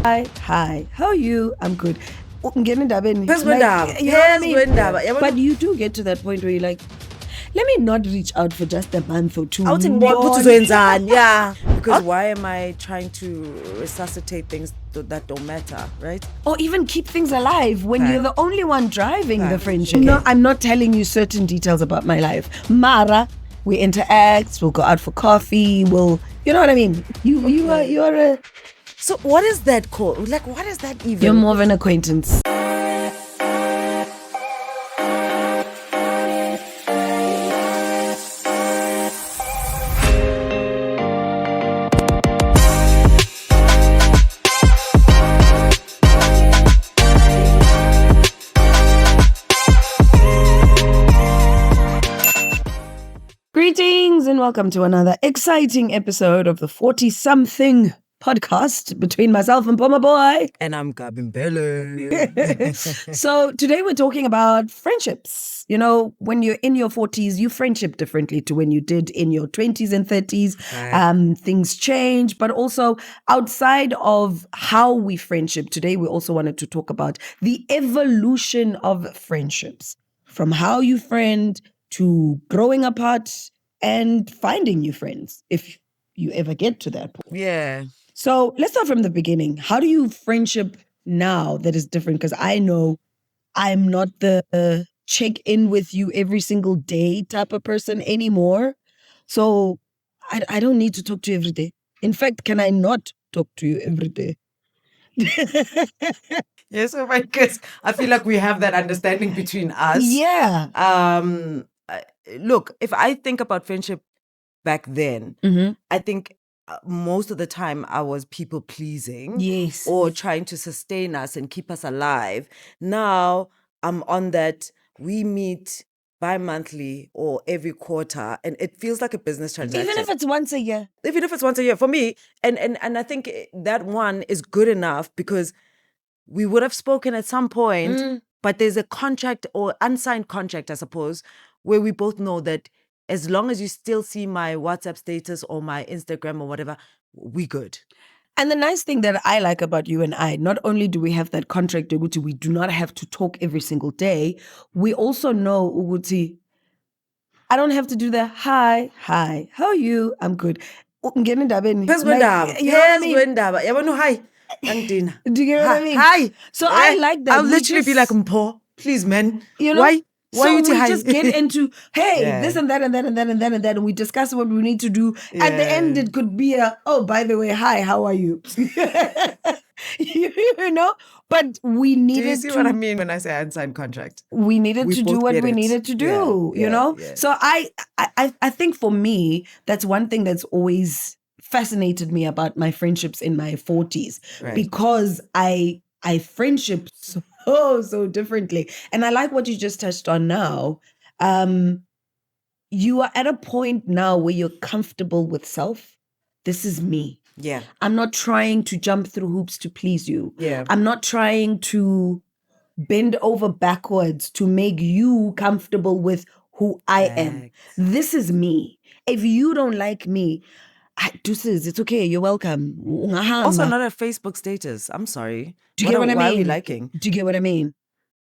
Hi, how are you? I'm good. Phezu kwendaba. You know what I mean? Yabona- But you do get to that point where you're like, let me not reach out for just a month or two. Awuthi ngibona ukuthi uzoyenzani. Yeah. Because why am I trying to resuscitate things that don't matter, right? Or even keep things alive when Right. you're the only one driving the Right. friendship. Okay. No, I'm not telling you certain details about my life. Mara, we interact, we'll go out for coffee, you know what I mean? You're a... So what is that called? Like, what is that even? You're more of an acquaintance. Greetings and welcome to another exciting episode of the 40-something podcast between myself and Maboi. And I'm Gabi Mbele. So today we're talking about friendships. You know, when you're in your 40s, you friendship differently to when you did in your 20s and 30s. Right. Things change, but also outside of how we friendship, today we also wanted to talk about the evolution of friendships. From how you friend to growing apart and finding new friends, if you ever get to that point. Yeah. So let's start from the beginning. How do you friendship now that is different? Because I know I'm not the check in with you every single day type of person anymore. So I don't need to talk to you every day. In fact, can I not talk to you every day? Yes, oh my goodness. I feel like we have that understanding between us. Yeah. Look, if I think about friendship back then, Mm-hmm. I think most of the time I was people pleasing. Yes. Or trying to sustain us and keep us alive. Now I'm on that. We meet bi-monthly or every quarter, and it feels like a business transaction. Even if it's once a year. Even if it's once a year for me, and I think that one is good enough because we would have spoken at some point, but there's a contract or unsigned contract, I suppose, where we both know that as long as you still see my WhatsApp status or my Instagram or whatever, we good. And the nice thing that I like about you and I, not only do we have that contract, Uguti, we do not have to talk every single day. We also know, Uguti, I don't have to do the hi, how are you? I'm good. Phezu kwendaba. You know what I mean? Kwendaba. Yabona, hi. Angdina. Do you get what I mean? Hi. So I like that. I'll We literally be like, just- Mpho, please, man. You know? Why So you we say hi? just get into, hey, Yeah. this and that and that and that and that and that, and we discuss what we need to do. At the end, Yeah. it could be oh, by the way, hi, how are you? You know? But we Do needed you see to... what I mean when I say unsigned contract? We needed We to do both what get we it. needed to do, Yeah, you know? yeah. So I think for me, that's one thing that's always fascinated me about my friendships in my 40s. Right. Because I friendship so differently. And I like what you just touched on now. You are at a point now where you're comfortable with self. This is me. Yeah. I'm not trying to jump through hoops to please you. Yeah. I'm not trying to bend over backwards to make you comfortable with who I am. Facts. This is me. If you don't like me, deuces, it's okay. You're welcome. Also, not a Facebook status. I'm sorry. Do you get what I mean? Why are we liking? Do you get what I mean?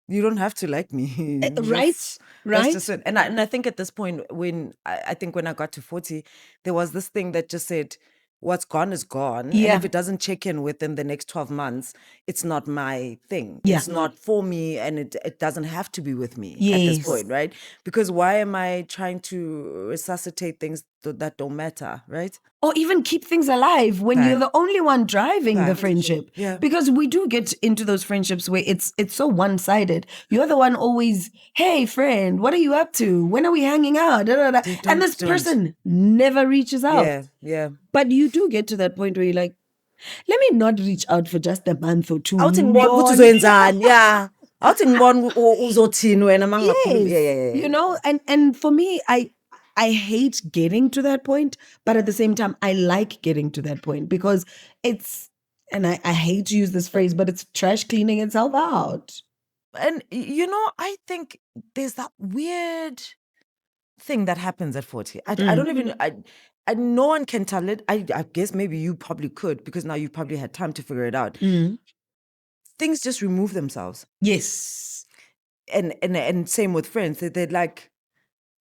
You don't have to like me. Right? That's Right? just it. And I think at this point, when I think when I got to 40, there was this thing that just said, what's gone is gone. Yeah. And if it doesn't check in within the next 12 months, it's not my thing. Yeah. It's not for me, and it doesn't have to be with me at Yes. this point, right? Because why am I trying to resuscitate things that don't matter, right? Or even keep things alive when you're the only one driving the Fact. friendship. Yeah. Because we do get into those friendships where it's so one-sided. You're the one always, hey friend, what are you up to? When are we hanging out? Da, da, da. Dude, And this don't. person never reaches out. Yeah, yeah. But you do get to that point where you're like, let me not reach out for just a month or two. Awuthi ngibona ukuthi uzoyenzani. Yeah. Awuthi ngibona uzothini wena mangakhuluma. Yes. You know, and for me, I hate getting to that point, but at the same time, I like getting to that point because it's, and I hate to use this phrase, but it's trash cleaning itself out. And I think there's that weird thing that happens at 40. I don't even no one can tell it. I guess maybe you probably could, because now you probably had time to figure it out. Things just remove themselves. Yes. And same with friends. They're like,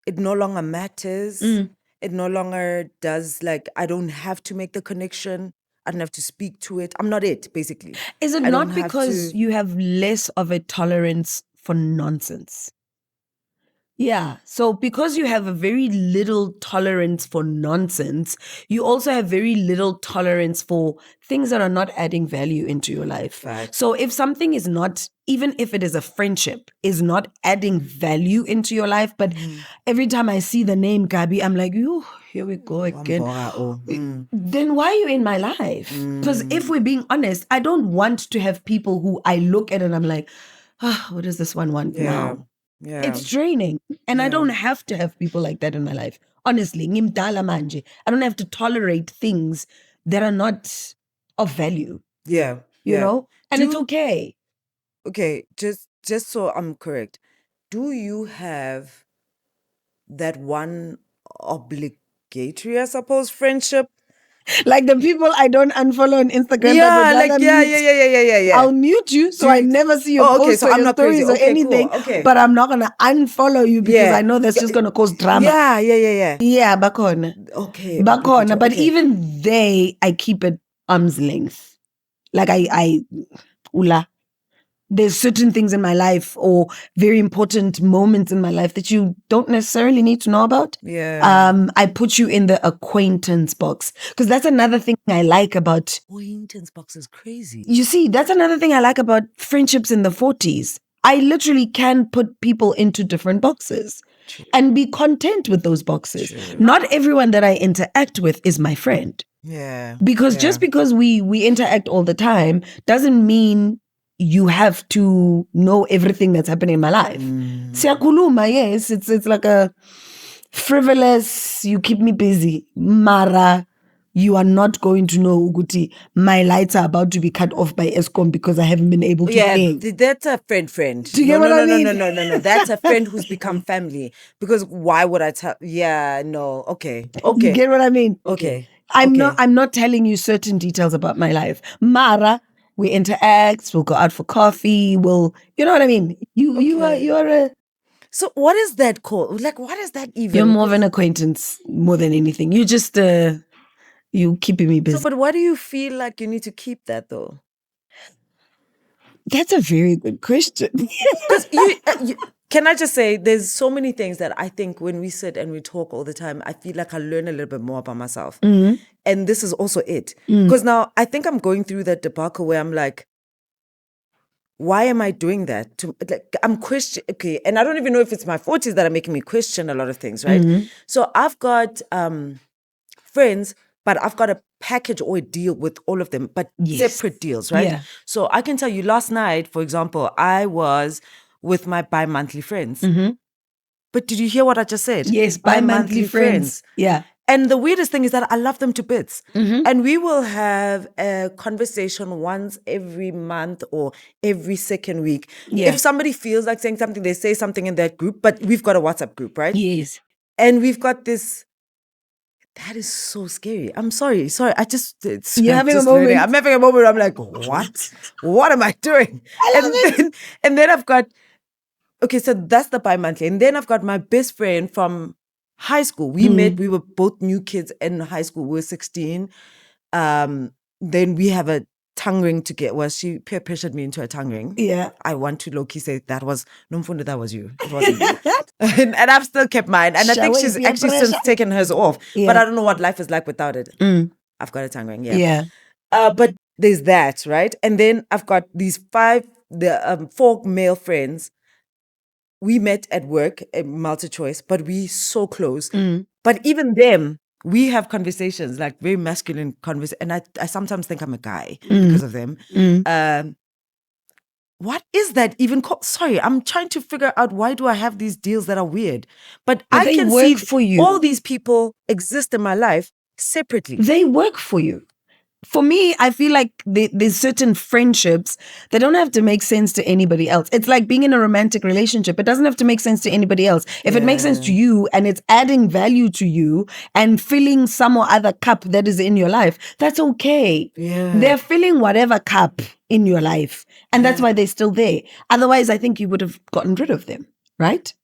it no longer matters. It no longer does, like, I don't have to make the connection. I don't have to speak to it. I'm not it, basically. Is it I not don't have because to- you have less of a tolerance for nonsense? Yeah. So because you have a very little tolerance for nonsense, you also have very little tolerance for things that are not adding value into your life. Facts. So if something is not, even if it is a friendship, is not adding value into your life, but every time I see the name Gabi, I'm like, "Ooh, here we go again." Then why are you in my life? Because if we're being honest, I don't want to have people who I look at and I'm like, what does this one want now? Yeah. It's draining. And I don't have to have people like that in my life. Honestly, ngimdala manje. I don't have to tolerate things that are not of value, Yeah. you know? And it's Do- okay. Okay, just so I'm correct, do you have that one obligatory, I suppose, friendship? Like the people I don't unfollow on Instagram. Yeah, but like yeah. I'll mute you so I never see your posts so or I'm your not crazy. stories or Okay, anything. cool. Okay. But I'm not gonna unfollow you because I know that's just gonna cause drama. Yeah. Yeah, bakhona. Okay. Bakhona. But okay. even I keep it arm's length. Like Ula. There's certain things in my life or very important moments in my life that you don't necessarily need to know about. Yeah. I put you in the acquaintance box because that's another thing I like about. Acquaintance box is crazy. You see, that's another thing I like about friendships in the 40s. I literally can put people into different boxes and be content with those boxes. Not everyone that I interact with is my friend. Yeah. Because just because we interact all the time doesn't mean you have to know everything that's happening in my life. Siyakhuluma, yes, it's like a frivolous, you keep me busy. Mara, you are not going to know Uguti. My lights are about to be cut off by Eskom because I haven't been able to pay. That's a friend. Do you get what I mean? No. That's a friend who's become family. Because why would I tell? Yeah, no. Okay. You get what I mean? Okay. I'm not telling you certain details about my life. Mara, we interact, we'll go out for coffee, you know what I mean? You are a... So what is that called? Like, what is that even? You're more of an acquaintance more than anything. You just, you keeping me busy. So, but why do you feel like you need to keep that though? That's a very good question. Because can I just say, there's so many things that I think when we sit and we talk all the time, I feel like I learn a little bit more about myself. And this is also it. Because now I think I'm going through that debacle where I'm like, why am I doing that? I'm questioning. Okay, and I don't even know if it's my 40s that are making me question a lot of things, right? So I've got friends, but I've got a package or a deal with all of them, but separate deals, right? Yeah. So I can tell you, last night, for example, I was with my bi-monthly friends. But did you hear what I just said? Yes, bi-monthly friends. Yeah. And the weirdest thing is that I love them to bits. And we will have a conversation once every month or every second week. Yeah. If somebody feels like saying something, they say something in that group, but we've got a WhatsApp group, right? Yes. And we've got this. That is so scary. I'm sorry. I just... You're having a moment. I'm having a moment where I'm like, what? What am I doing? And then I've got... Okay, so that's the bi-monthly. And then I've got my best friend from high school. We met, we were both new kids in high school. We were 16. Then we have a tongue ring together. Well, she peer pressured me into a tongue ring. Yeah. I want to low-key say that was... Nomfundo, that was you. It wasn't me. and I've still kept mine. And I think she's actually since taken hers off. Yeah. But I don't know what life is like without it. I've got a tongue ring, Yeah. But there's that, right? And then I've got these 4 male friends. We met at work, at multi-choice, but we so close. But even them, we have conversations, like very masculine conversations. And I sometimes think I'm a guy because of them. What is that even called? Sorry, I'm trying to figure out, why do I have these deals that are weird? But I they can work see for you. all these people exist in my life separately. They work for you. for me, I feel like there's certain friendships that don't have to make sense to anybody else. It's like being in a romantic relationship. It doesn't have to make sense to anybody else. If it makes sense to you and it's adding value to you and filling some or other cup that is in your life, that's okay. They're filling whatever cup in your life. And that's why they're still there. Otherwise, I think you would have gotten rid of them, right?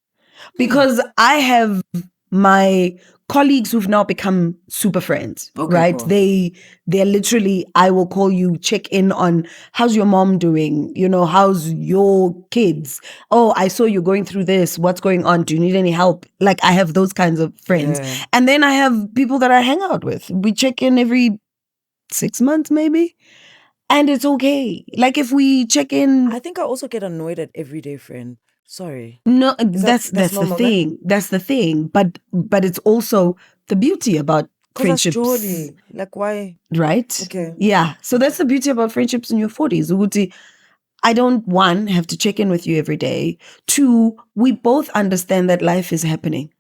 Because I have my colleagues who've now become super friends, right? cool. They're literally, I will call you, check in on how's your mom doing? You know, how's your kids? Oh, I saw you going through this. What's going on? Do you need any help? Like I have those kinds of friends. And then I have people that I hang out with. We check in every 6 months maybe. And it's okay. Like if we check in. I think I also get annoyed at everyday friend. Sorry. No, that's the normal, thing. That's the thing. But it's also the beauty about friendships. That's like why? Right? Okay. Yeah. So that's the beauty about friendships in your 40s. Ukuthi, I don't, one, have to check in with you every day. Two, we both understand that life is happening.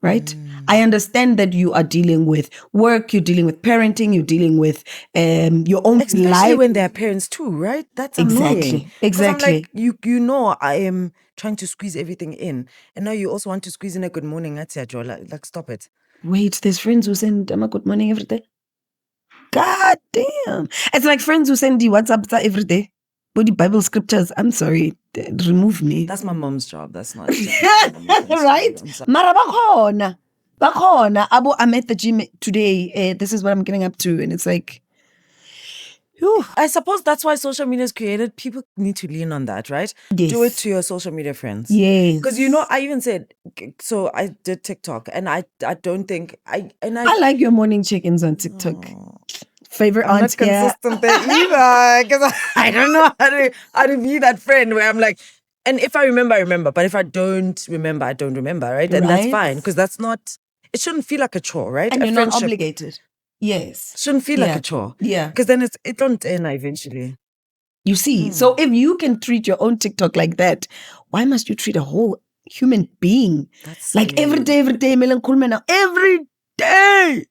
Right? I understand that you are dealing with work, you're dealing with parenting, you're dealing with your own Especially life. when they're parents too, right? That's annoying. Exactly. I'm like, you know, I am trying to squeeze everything in, and now you also want to squeeze in a good morning. That's your job. Like, stop it. Wait, there's friends who send a good morning every day. God damn. It's like friends who send the WhatsApp every day. With the Bible scriptures. I'm sorry. Remove me. That's my mom's job. That's not right? Mara bakhona. Abo, I'm at the gym today. This is what I'm getting up to. And it's like, whew. I suppose that's why social media is created. People need to lean on that, right? Yes. Do it to your social media friends. Yes. Because you know, I even said, so I did TikTok, and I don't think I like your morning check-ins on TikTok. Favorite I'm aunt not consistent there either, because I don't know how to be that friend where I'm like, and if I remember, I remember, but if I don't remember, I don't remember, right? And that's fine, because that's not. It shouldn't feel like a chore, right? And you're not obligated. Yes. Shouldn't feel like a chore. Yeah. Because then it don't end eventually. You see, so if you can treat your own TikTok like that, why must you treat a whole human being That's like every day, every day?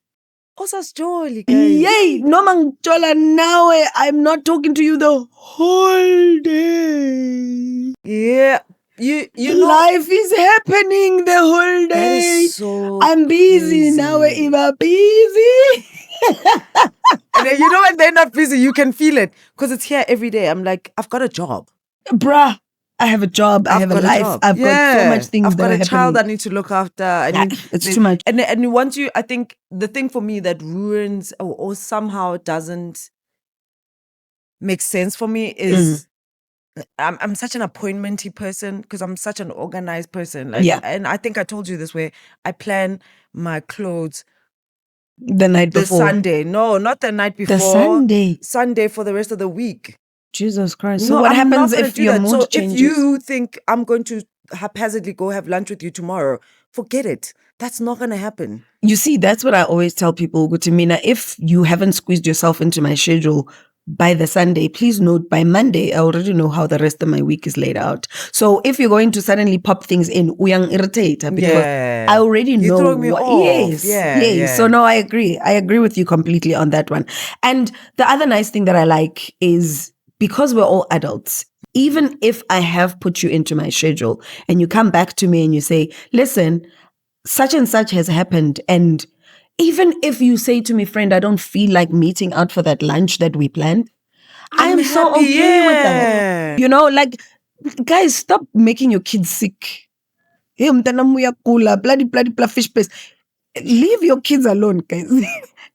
Osas jolly, guys. Yay! No mangchola now. I'm not talking to you the whole day. Yeah. You know, life is happening the whole day. That is so I'm busy now. I'm busy. And then, you know, when they're not busy, you can feel it because it's here every day. I'm like, I've got a job. Bruh, I have a job. I have a life. I've got so much things. I've got that a are child happening. I need to look after. It's too much. And once you, I think the thing for me that ruins or somehow doesn't make sense for me is I'm such an appointmenty person because I'm such an organized person. Like, and I think I told you this way. I plan my clothes the night before. Sunday. No, not the night before. The Sunday for the rest of the week. Jesus Christ. So what happens if your mood changes? If you think I'm going to haphazardly go have lunch with you tomorrow, forget it. That's not going to happen. You see, that's what I always tell people, Gutimina, if you haven't squeezed yourself into my schedule by the Sunday, please note by Monday, I already know how the rest of my week is laid out. So if you're going to suddenly pop things in, uyang irritate because I already know. You're throwing me off. Yes. So no, I agree. I agree with you completely on that one. And the other nice thing that I like is because we're all adults, even if I have put you into my schedule and you come back to me and you say, listen, such and such has happened. And even if you say to me, friend, I don't feel like meeting out for that lunch that we planned, I am so okay with that. You know, like, guys, stop making your kids sick. Bloody fish paste. Leave your kids alone, guys.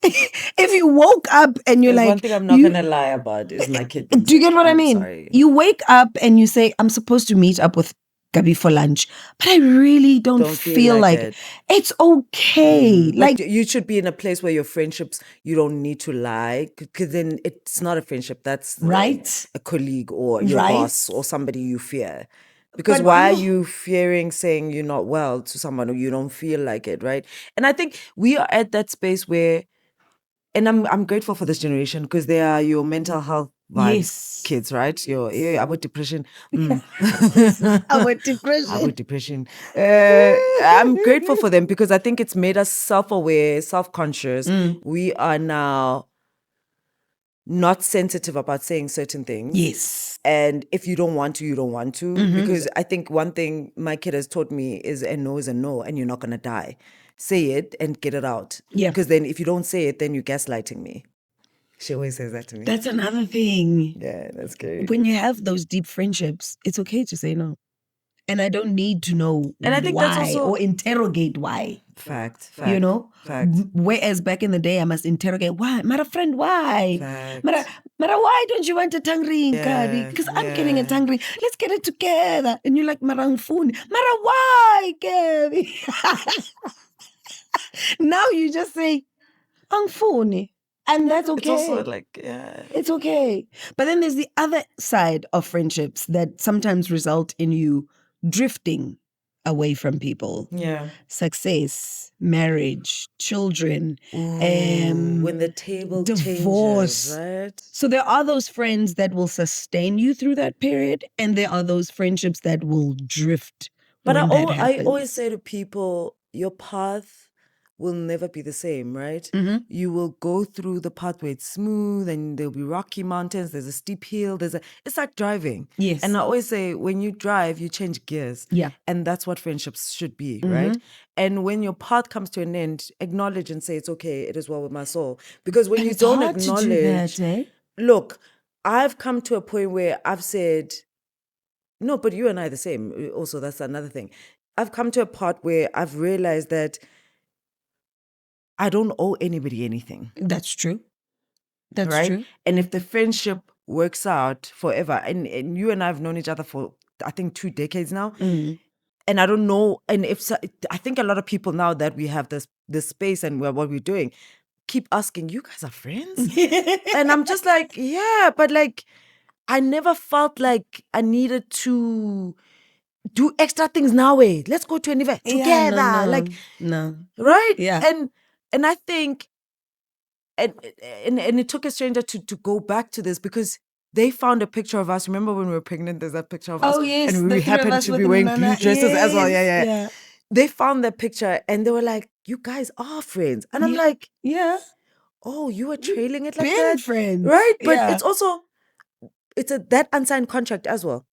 If you woke up and you're There's like... one thing I'm not going to lie about is my kid. Do you get what I mean? Sorry. You wake up and you say, I'm supposed to meet up with Gabi for lunch, but I really don't feel like it. It's okay. Like you should be in a place where your friendships, you don't need to lie, because then it's not a friendship. That's a colleague or your boss or somebody you fear. Because why are you fearing saying you're not well to someone who you don't feel like it, right? And I think we are at that space where, and I'm grateful for this generation because they are your mental health vibes kids, right? Our depression. Our depression. I'm grateful for them because I think it's made us self-aware, self-conscious. We are now not sensitive about saying certain things. Yes. And if you don't want to, you don't want to. Because I think one thing my kid has taught me is a no is a no, and you're not going to die. Say it and get it out. Yeah. Because then if you don't say it, then you're gaslighting me. She always says that to me. That's another thing. Yeah, that's good. When you have those deep friendships, it's okay to say no. And I don't need to know And I think why that's also or interrogate why. fact. You know? Fact. Whereas back in the day, I must interrogate why. Mara friend, why? Fact. Mara, why don't you want a tangri, Gabi? Yeah, Because I'm getting a tangri. Let's get it together. And you're like, Mara, Mara, why, Gabi? Now you just say, Angfuni. And that's okay. It's also like, yeah. It's okay. But then there's the other side of friendships that sometimes result in you drifting away from people. Yeah. Success, marriage, children, When the table divorce. changes, right? So there are those friends that will sustain you through that period, and there are those friendships that will drift. But when that I happens. always say to people, your path will never be the same, right? You will go through the path where it's smooth and there'll be rocky mountains, there's a steep hill, it's like driving. Yes. And I always say, when you drive, you change gears. Yeah. And that's what friendships should be, right? And when your path comes to an end, acknowledge and say, it's okay, it is well with my soul. Because when And you it's don't hard acknowledge, to do that, eh? Look, I've come to a point where I've said, no, but you and I are the same. Also, that's another thing. I've come to a part where I've realized that I don't owe anybody anything. That's true. That's right? true. And if the friendship works out forever, and you and I have known each other for, I think, 2 decades now. And I don't know, and I think a lot of people now that we have this space and what we're doing, keep asking, you guys are friends? And I'm just like, yeah, but like, I never felt like I needed to do extra things now. Let's go to an event together. Yeah, like, no. right? Yeah. And I think, and it took a stranger to go back to this because they found a picture of us. Remember when we were pregnant, there's that picture of us. Oh, yes. And the we three of happened us to with be the wearing nana. blue dresses as well. Yes, Yeah. They found that picture and they were like, you guys are friends. And I'm like, yeah. oh, you were trailing it like Been that? friends. Right? But Yeah. it's also, that unsigned contract as well.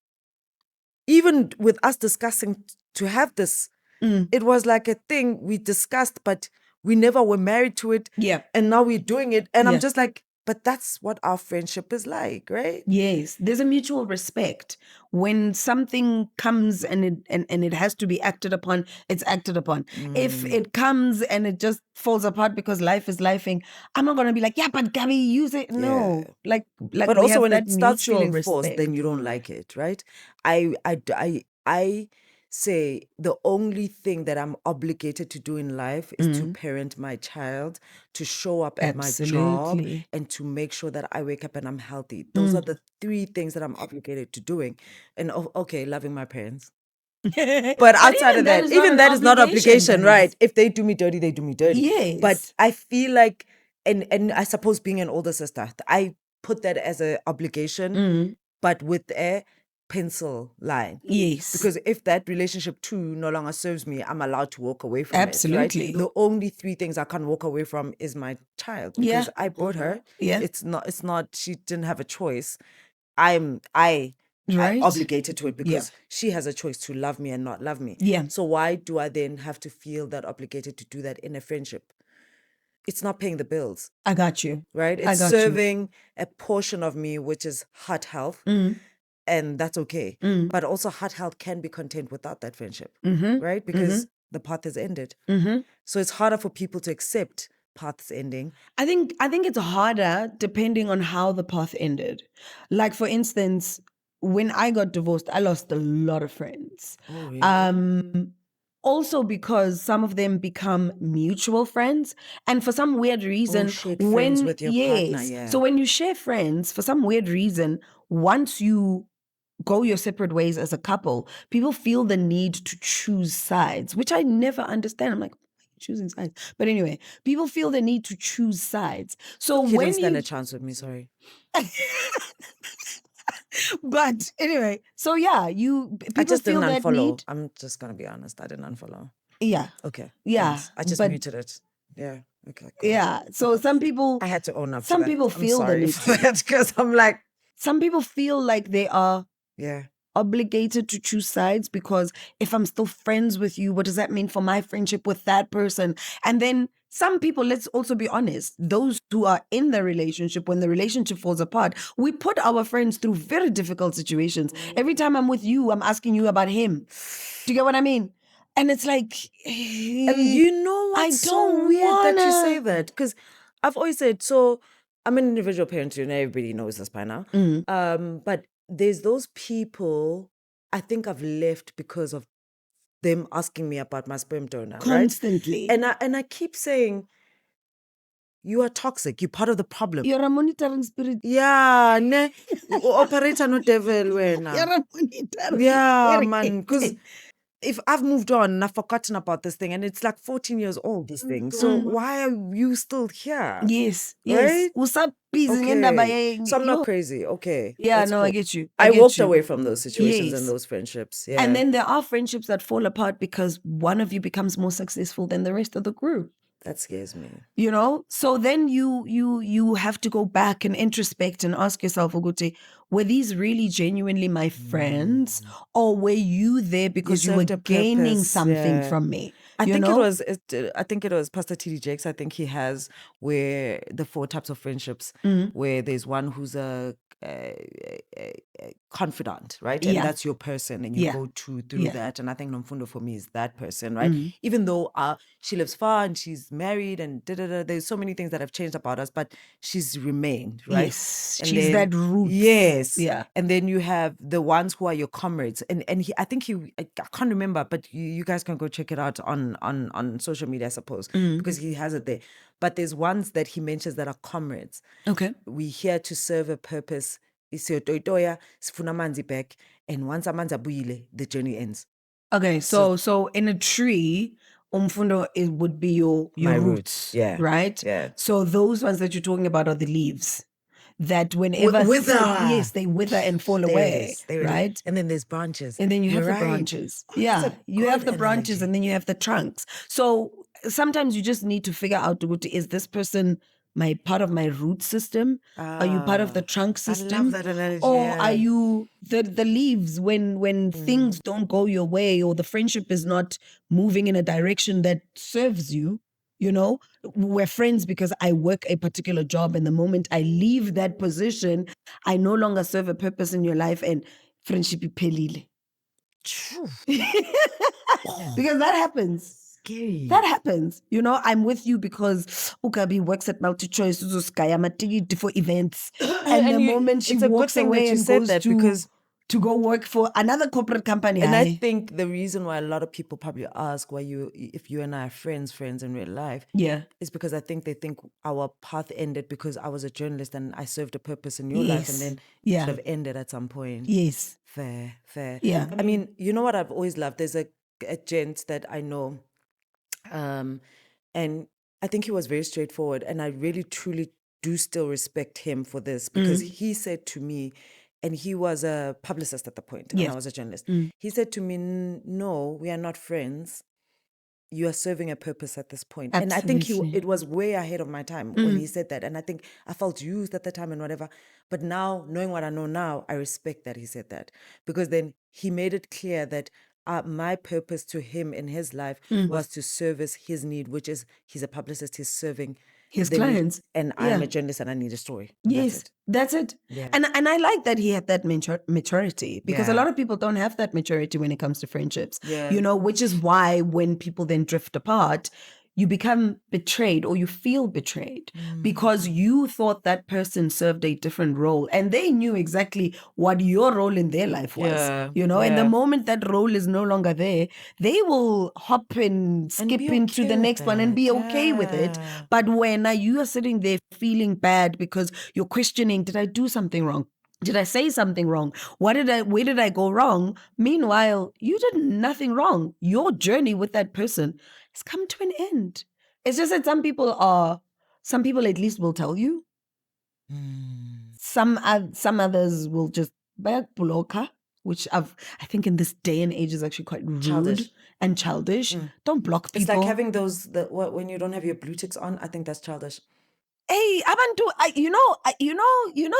Even with us discussing to have this, it was like a thing we discussed, but we never were married to it. Yeah. And now we're doing it. And Yeah. I'm just like, but that's what our friendship is like, right? Yes. There's a mutual respect. When something comes and it has to be acted upon, it's acted upon. If it comes and it just falls apart because life is lifing, I'm not gonna be like, yeah, but Gabi, use it. No. Like But we also have when that it starts mutual feeling respect. forced, then you don't like it, right? I say the only thing that I'm obligated to do in life is to parent my child, to show up at my job, Absolutely. and to make sure that I wake up and I'm healthy. Those are the 3 things that I'm obligated to doing. And okay, loving my parents. But outside of that, even that is not obligation, guys. right? If they do me dirty, they do me dirty. Yes. But I feel like, and I suppose being an older sister, I put that as an obligation, but with a pencil line. Yes. Because if that relationship too no longer serves me, I'm allowed to walk away from Absolutely. it. Right? The only 3 things I can't walk away from is my child. Because I brought her. Yeah. It's not, she didn't have a choice. I'm Right. obligated to it because she has a choice to love me and not love me. Yeah. So why do I then have to feel that obligated to do that in a friendship? It's not paying the bills. I got you. Right? It's serving a portion of me, which is heart health. And that's okay. But also heart health can be content without that friendship. Right? Because the path is ended. So it's harder for people to accept paths ending. I think it's harder depending on how the path ended. Like for instance, when I got divorced, I lost a lot of friends. Oh, really? Also because some of them become mutual friends, and for some weird reason, shared friends with your partner, yeah. So when you share friends, for some weird reason, once you go your separate ways as a couple, people feel the need to choose sides, which I never understand. I'm like, choosing sides. But anyway, people feel the need to choose sides. So He when didn't stand you a chance with me, sorry. But anyway, so yeah, people I just feel didn't that unfollow. need. I'm just gonna be honest. I didn't unfollow. Yeah. Okay. Yeah. Thanks. I just but muted it. Yeah. Okay, cool. Yeah. So some people, I had to own up to some that. people I'm feel the sorry need for to. that because I'm like, Some people feel like they are yeah. obligated to choose sides because if I'm still friends with you, what does that mean for my friendship with that person? And then some people, let's also be honest, those who are in the relationship, when the relationship falls apart, we put our friends through very difficult situations. Every time I'm with you, I'm asking you about him. Do you get what I mean? And it's like, And you know I what's so don't weird that you say wanna. that? Because I've always said, so I'm an individual parent, you know, everybody knows this by now. But there's those people I think I've left because of them asking me about my sperm donor, right? Constantly. And I keep saying, you are toxic. You're part of the problem. You're a monitoring spirit. Yeah, ne, operator no devil wena. You're a monitoring Yeah, spirit. man. Because if I've moved on and I've forgotten about this thing, and it's like 14 years old, this thing. So why are you still here? Yes, yes. Right? Okay. So I'm not crazy. Okay. Yeah, that's no, cool. I get you. I get walked you. away from those situations Yes. and those friendships. Yeah. And then there are friendships that fall apart because one of you becomes more successful than the rest of the group. that scares me. You know, so then you have to go back and introspect and ask yourself, Uguti, were these really genuinely my friends, or were you there because you were served a gaining purpose, something yeah. from me? I You think know? I think it was Pastor T.D. Jakes. I think he has where the 4 types of friendships, where there's one who's a confidant, right? And Yeah. that's your person, and you Yeah. go through Yeah. that. And I think Nomfundo for me is that person, right? Even though she lives far and she's married and there's so many things that have changed about us, but she's remained, right? Yes, And she's then- that root. Yes. Yeah. And then you have the ones who are your comrades. And I can't remember, but you guys can go check it out on social media, I suppose, because he has it there. But there's ones that he mentions that are comrades. Okay. We're here to serve a purpose. Isiyotoitoya, sifuna amanzi back. And once amanzi abuyile, the journey ends. Okay, so in a tree, umfundo would be your My roots, roots, yeah, right? yeah. So those ones that you're talking about are the leaves that whenever wither. yes, they wither and fall There it away, is, there it is. right? And then there's branches. And then you have You're the right. branches. Oh, that's Yeah, a you have good the branches analogy. and then you have the trunks. So sometimes you just need to figure out, is this person my part of my root system? Are you part of the trunk system? I love that analogy. Or yeah. are you the leaves when things don't go your way, or the friendship is not moving in a direction that serves you? You know, we're friends because I work a particular job, and the moment I leave that position, I no longer serve a purpose in your life, and friendship iphelile. True. Because that happens. Scary. That happens. You know, I'm with you because Gabi works at MultiChoice, Uzoskaya, Matigi for events. And the moment she it's a good walks thing away that you and said goes that, to because go work for another corporate company. and I think the reason why a lot of people probably ask if you and I are friends in real life, yeah, is because I think they think our path ended because I was a journalist and I served a purpose in your life, and then it should have ended at some point. Yes. Fair. Yeah. I mean, you know what I've always loved? There's a gent that I know, and I think he was very straightforward, and I really truly do still respect him for this, because he said to me, and he was a publicist at the point, and I was a journalist. He said to me, no, we are not friends. You are serving a purpose at this point. And I think it was way ahead of my time when he said that. And I think I felt used at the time and whatever. But now, knowing what I know now, I respect that he said that. Because then he made it clear that my purpose to him in his life was to service his need, which is he's a publicist, he's serving his the need, clients. and I'm a journalist and I need a story. Yes, that's it. Yeah. And I like that he had that maturity, because a Yeah. lot of people don't have that maturity when it comes to friendships. Yeah. You know, which is why when people then drift apart, you become betrayed, or you feel betrayed because you thought that person served a different role, and they knew exactly what your role in their life was. Yeah, You know, and the yeah. moment that role is no longer there, they will hop and skip be into okay the with next one and be that. okay with it. Yeah. But when you are sitting there feeling bad because you're questioning, did I do something wrong? Did I say something wrong? Where did I go wrong? Meanwhile, you did nothing wrong. Your journey with that person has come to an end. It's just that some people at least will tell you. Some others will just block. which I think in this day and age is actually quite rude Childish. and childish. Don't block people. It's like having those when you don't have your blue ticks on. I think that's childish. Hey, abantu, you know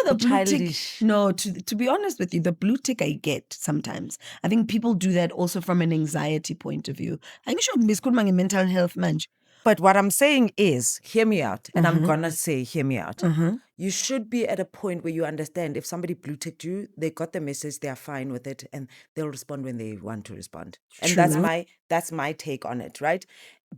the blue tick. Childish. No, to be honest with you, the blue tick I get sometimes. I think people do that also from an anxiety point of view. I'm sure miskhuluma mental health manje. But what I'm saying is, hear me out. And I'm going to say, hear me out. You should be at a point where you understand if somebody blue ticked you, they got the message, they are fine with it, and they'll respond when they want to respond. And that's my take on it, right?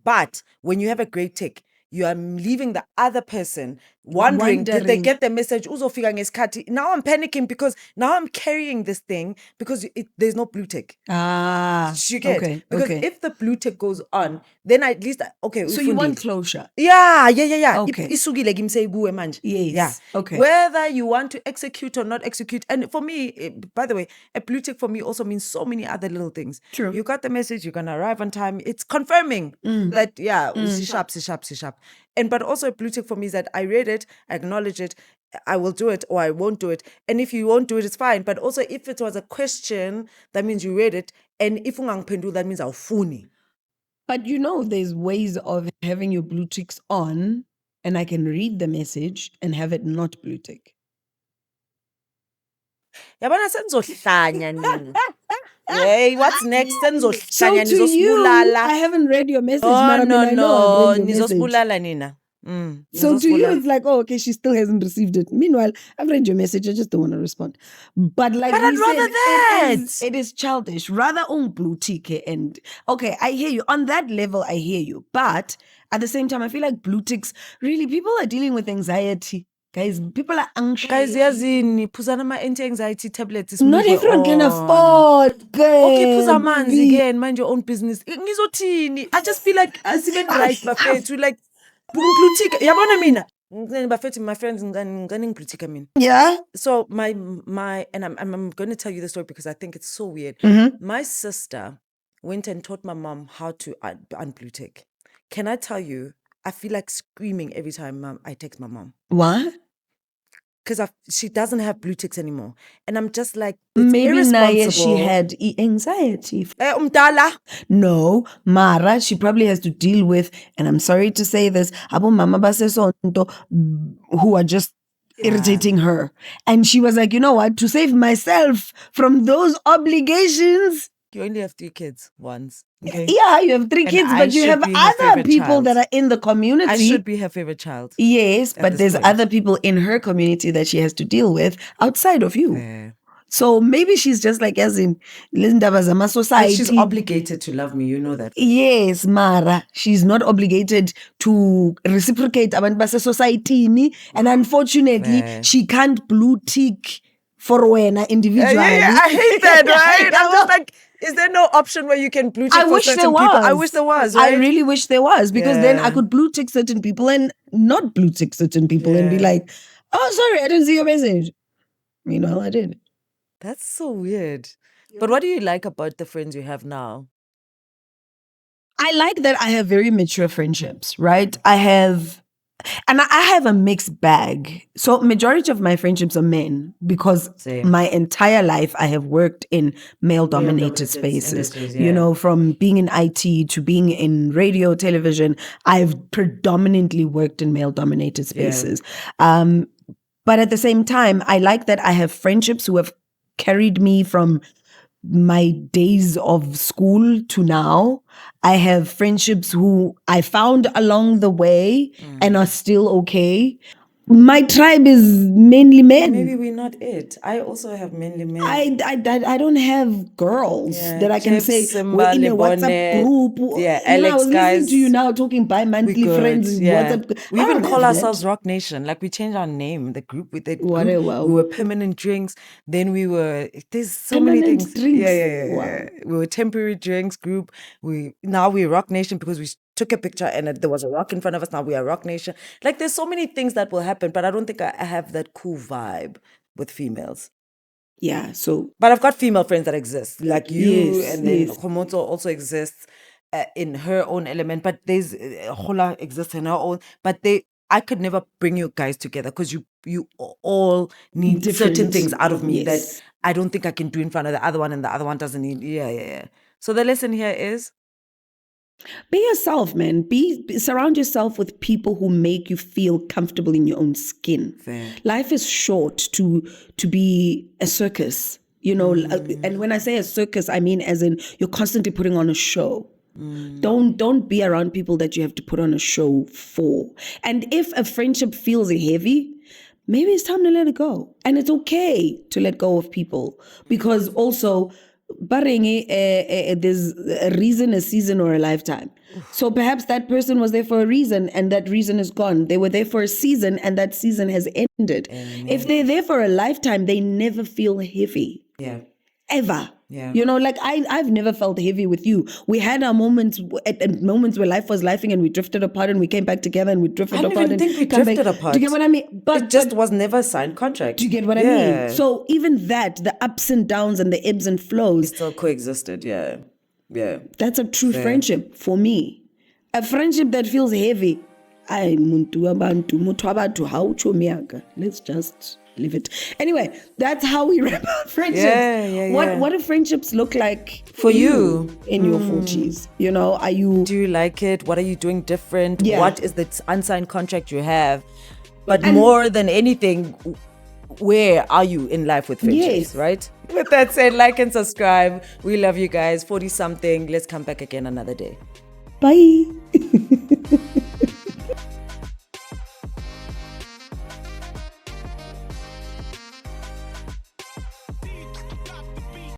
But when you have a great tick, you are leaving the other person wondering, did they get the message? Now I'm panicking because now I'm carrying this thing because there's no blue tick. You get? Okay. Because if the blue tick goes on, then at least, okay. So you want closure? Yeah. Okay. Yes. Yeah. Okay. Whether you want to execute or not execute. And for me, by the way, a blue tick for me also means so many other little things. True. You got the message, you're going to arrive on time. It's confirming that, sharp. And but also a blue tick for me is that I read it, I acknowledge it, I will do it or I won't do it. And if you won't do it, it's fine. But also if it was a question, that means you read it. And if ungangiphenduli, that means awufuni. But there's ways of having your blue ticks on and I can read the message and have it not blue tick. Yabona senzohlanya nina. Hey, what's next? So to you, I haven't read your message. No, nizosibulala nina. So to you, it's like, oh, okay, she still hasn't received it. Meanwhile, I've read your message. I just don't want to respond. But like I'd rather that. It is childish. Rather blue tick and okay, I hear you. On that level, I hear you. But at the same time, I feel like blue ticks, really, people are dealing with anxiety. Guys, people are anxious. Guys, yazini, phuzana ma anti-anxiety tablets. Not everyone can afford. Okay, phuza amanzi again, mind your own business. Ngizothini? I just feel like asiben right bafethu like blue tick. Yabona mina. Bafethu my friends ngani blue tick mina. Yeah. So my and I'm going to tell you the story because I think it's so weird. My sister went and taught my mom how to unblue tick. Can I tell you? I feel like screaming every time I text my mom. What? Because she doesn't have blue ticks anymore. And I'm just like, it's maybe irresponsible. She had anxiety. Umdala? No, Mara, she probably has to deal with, and I'm sorry to say this, abo mama basesonto who are just irritating her. And she was like, you know what, to save myself from those obligations. You only have 3 kids once. Okay? Yeah, you have 3 kids, but you have other people that are in the community. I should be her favorite child. Yes, but there's other people in her community that she has to deal with outside of you. Fair. So maybe she's just like, as in, society. And she's obligated to love me, you know that. Yes, Mara. She's not obligated to reciprocate abantu base society. And unfortunately, she can't blue tick for wena individually. Yeah, I hate that, right? I'm just like, is there no option where you can blue tick for certain people? I wish there was. Right? I really wish there was because then I could blue tick certain people and not blue tick certain people and be like, oh, sorry, I didn't see your message. Meanwhile, I did. That's so weird. But what do you like about the friends you have now? I like that I have very mature friendships, right? I have a mixed bag. So majority of my friendships are men because my entire life I have worked in male-dominated spaces. From being in IT to being in radio, television, I've predominantly worked in male-dominated spaces. But at the same time, I like that I have friendships who have carried me from my days of school to now. I have friendships who I found along the way and are still okay. My tribe is mainly men. Maybe we're not it. I also have mainly men. I don't have girls that I can say we're in a WhatsApp group. Alex I was guys. Listening to you now talking bi-monthly friends. WhatsApp. We even call ourselves Rock Nation. Like we changed our name. The group with the group. We were Permanent Drinks. Then we were. There's so many things. Drinks. Yeah. We were Temporary Drinks group. Now we're Rock Nation because we took a picture and there was a rock in front of us. Now we are Rock Nation. Like there's so many things that will happen, but I don't think I have that cool vibe with females. Yeah, so. But I've got female friends that exist, like you, and then Homoto also exists in her own element, but there's Hola exists in her own, but they I could never bring you guys together because you all need certain things out of me that I don't think I can do in front of the other one, and the other one doesn't need. Yeah. So the lesson here is, be yourself, man. Surround yourself with people who make you feel comfortable in your own skin. Fair. Life is short to be a circus, you know. And when I say a circus, I mean as in you're constantly putting on a show. Don't be around people that you have to put on a show for. And if a friendship feels heavy, maybe it's time to let it go. And it's okay to let go of people, because also there's a reason, a season, or a lifetime. So perhaps that person was there for a reason, and that reason is gone. They were there for a season, and that season has ended. Amen. If they're there for a lifetime, they never feel heavy. Yeah. Ever. Yeah. You know, like I've never felt heavy with you. We had our moments, at moments where life was lifing, and we drifted apart, and we came back together, and we drifted apart. I don't even think we drifted apart. Do you get what I mean? But it just was never a signed contract. Do you get what I mean? So even that, the ups and downs and the ebbs and flows, it still coexisted. Yeah. That's a true friendship for me. A friendship that feels heavy. Let's just leave it. Anyway, that's how we wrap up friendships. Yeah. What do friendships look like for you in your 40s? You know, do you like it? What are you doing different? Yeah. What is the unsigned contract you have? But more than anything, where are you in life with friendships, right? With that said, like and subscribe. We love you guys. 40 something. Let's come back again another day. Bye.